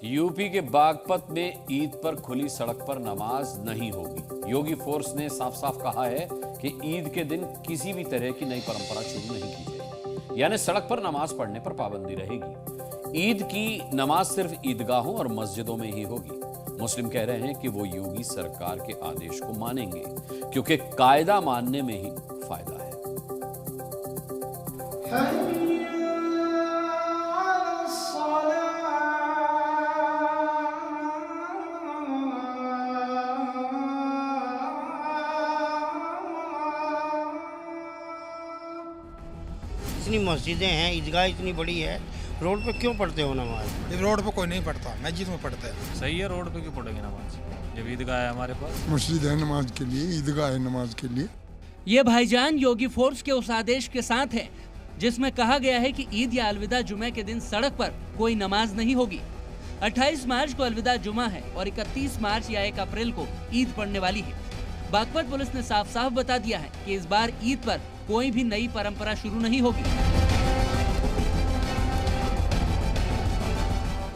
UP के बागपत में ईद पर खुली सड़क पर नमाज नहीं होगी। योगी फोर्स ने साफ साफ कहा है कि ईद के दिन किसी भी तरह की नई परंपरा शुरू नहीं की जाएगी, यानी सड़क पर नमाज पढ़ने पर पाबंदी रहेगी। ईद की नमाज सिर्फ ईदगाहों और मस्जिदों में ही होगी। मुस्लिम कह रहे हैं कि वो योगी सरकार के आदेश को मानेंगे क्योंकि कायदा मानने में ही फायदा है। इतनी मस्जिदें हैं, ईदगाह इतनी बड़ी है, रोड पे क्यों पढ़ते हो नमाज? रोड पे कोई नहीं पढ़ता, मस्जिद में पढ़ते हैं। सही है, रोड पे क्यों पढ़ेंगे नमाज जब ईदगाह है हमारे पास। मस्जिद है नमाज के लिए, ईदगाह है नमाज के लिए। ये भाईजान योगी फोर्स के उस आदेश के साथ है जिसमें कहा गया है कि ईद या अलविदा जुमे के दिन सड़क पर कोई नमाज नहीं होगी। 28 मार्च को अलविदा जुमा है और 31 मार्च या 1 अप्रैल को ईद पड़ने वाली है। बागपत पुलिस ने साफ साफ बता दिया है कि इस बार ईद पर कोई भी नई परंपरा शुरू नहीं होगी।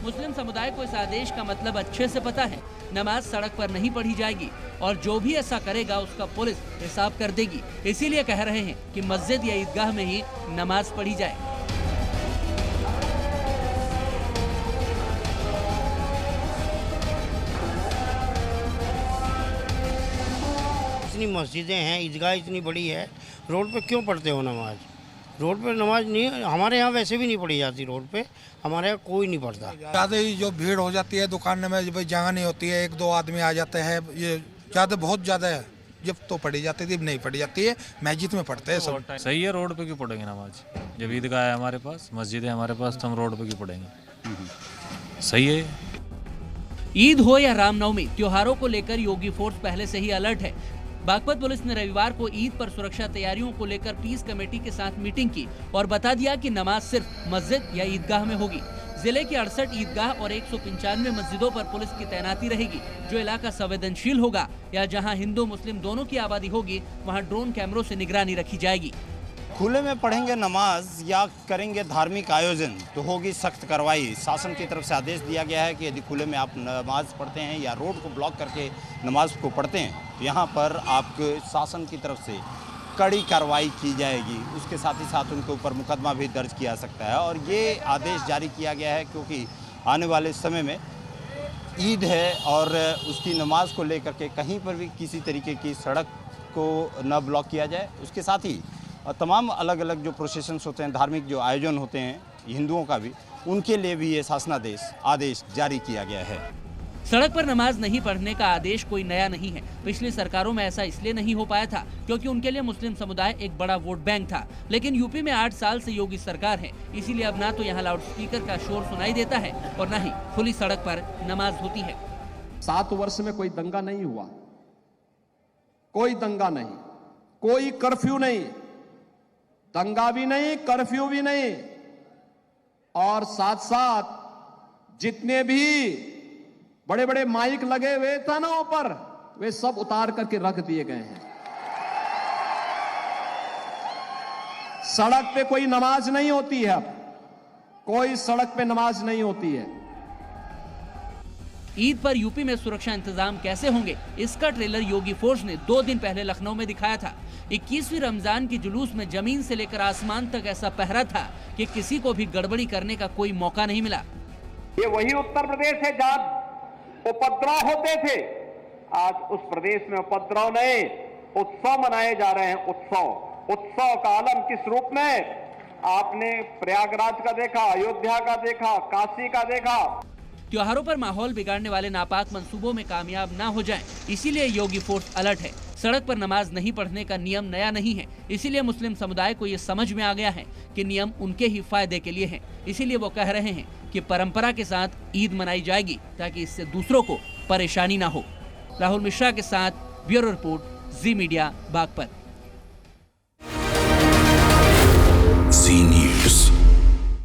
मुस्लिम समुदाय को इस आदेश का मतलब अच्छे से पता है। नमाज सड़क पर नहीं पढ़ी जाएगी और जो भी ऐसा करेगा उसका पुलिस हिसाब कर देगी। इसीलिए कह रहे हैं कि मस्जिद या ईदगाह में ही नमाज पढ़ी जाए। इतनी मस्जिदें हैं, ईदगाह इतनी बड़ी है, रोड पे क्यों पढ़ते हो नमाज? रोड पे नमाज नहीं, हमारे यहाँ वैसे भी नहीं पढ़ी जाती। रोड पे हमारे यहाँ कोई नहीं पढ़ता। ज़्यादा ही जो भीड़ हो जाती है दुकान में, जब जगह नहीं होती है, 1-2 आदमी आ जाते हैं, ये ज़्यादा बहुत ज़्यादा है। जब तो पढ़ी जाती थी, नहीं पढ़ी जाती है, मस्जिद में पढ़ते हैं सब। सही है, रोड पे क्यों पढ़ेंगे नमाज जब ईदगाह है हमारे पास, मस्जिद है हमारे पास, तो हम रोड पे क्यों पढ़ेंगे। सही है। ईद हो या रामनवमी, त्योहारों को लेकर योगी फोर्स पहले से ही अलर्ट है। बागपत पुलिस ने रविवार को ईद पर सुरक्षा तैयारियों को लेकर पीस कमेटी के साथ मीटिंग की और बता दिया कि नमाज सिर्फ मस्जिद या ईदगाह में होगी। जिले की 68 ईदगाह और 195 मस्जिदों पर पुलिस की तैनाती रहेगी। जो इलाका संवेदनशील होगा या जहां हिंदू मुस्लिम दोनों की आबादी होगी, वहां ड्रोन कैमरों से निगरानी रखी जाएगी। खुले में पढ़ेंगे नमाज या करेंगे धार्मिक आयोजन तो होगी सख्त कार्रवाई। शासन की तरफ से आदेश दिया गया है कि यदि खुले में आप नमाज पढ़ते हैं या रोड को ब्लॉक करके नमाज को पढ़ते हैं तो यहाँ पर आपके शासन की तरफ से कड़ी कार्रवाई की जाएगी। उसके साथ ही साथ उनके ऊपर मुकदमा भी दर्ज किया सकता है। और ये आदेश जारी किया गया है क्योंकि आने वाले समय में ईद है और उसकी नमाज को लेकर के कहीं पर भी किसी तरीके की सड़क को न ब्लॉक किया जाए। उसके साथ ही तमाम अलग अलग जो प्रोसेशंस होते हैं, धार्मिक जो आयोजन होते हैं हिंदुओं का भी, उनके लिए भी ये शासनादेश आदेश जारी किया गया है। सड़क पर नमाज नहीं पढ़ने का आदेश कोई नया नहीं है। पिछली सरकारों में ऐसा इसलिए नहीं हो पाया था क्योंकि उनके लिए मुस्लिम समुदाय एक बड़ा वोट बैंक था। लेकिन यूपी में 8 साल से योगी सरकार है, इसीलिए अब ना तो यहाँ लाउडस्पीकर का शोर सुनाई देता है और न ही खुली सड़क पर नमाज होती है। 7 वर्ष में कोई दंगा नहीं हुआ, कोई दंगा नहीं, कोई कर्फ्यू नहीं, दंगा भी नहीं, कर्फ्यू भी नहीं। और साथ साथ जितने भी बड़े बड़े माइक लगे हुए थे ना ऊपर, वे सब उतार करके रख दिए गए हैं। सड़क पे कोई नमाज नहीं होती है, अब कोई सड़क पे नमाज नहीं होती है। ईद पर यूपी में सुरक्षा इंतजाम कैसे होंगे, इसका ट्रेलर योगी फोर्स ने 2 दिन पहले लखनऊ में दिखाया था। 21वीं रमजान के जुलूस में जमीन से लेकर आसमान तक ऐसा पहरा था कि किसी को भी गड़बड़ी करने का कोई मौका नहीं मिला। ये वही उत्तर प्रदेश है जहाँ उपद्रव होते थे। आज उस प्रदेश में उपद्रव नहीं, उत्सव मनाए जा रहे हैं। उत्सव का आलम किस रूप में? आपने प्रयागराज का देखा, अयोध्या का देखा, काशी का देखा। त्योहारों पर माहौल बिगाड़ने वाले नापाक मंसूबों में कामयाब ना हो जाएं, इसीलिए योगी फोर्स अलर्ट है। सड़क पर नमाज नहीं पढ़ने का नियम नया नहीं है, इसीलिए मुस्लिम समुदाय को ये समझ में आ गया है कि नियम उनके ही फायदे के लिए है। इसीलिए वो कह रहे हैं कि परंपरा के साथ ईद मनाई जाएगी ताकि इससे दूसरों को परेशानी ना हो। राहुल मिश्रा के साथ ब्यूरो रिपोर्ट, जी मीडिया, बागपत।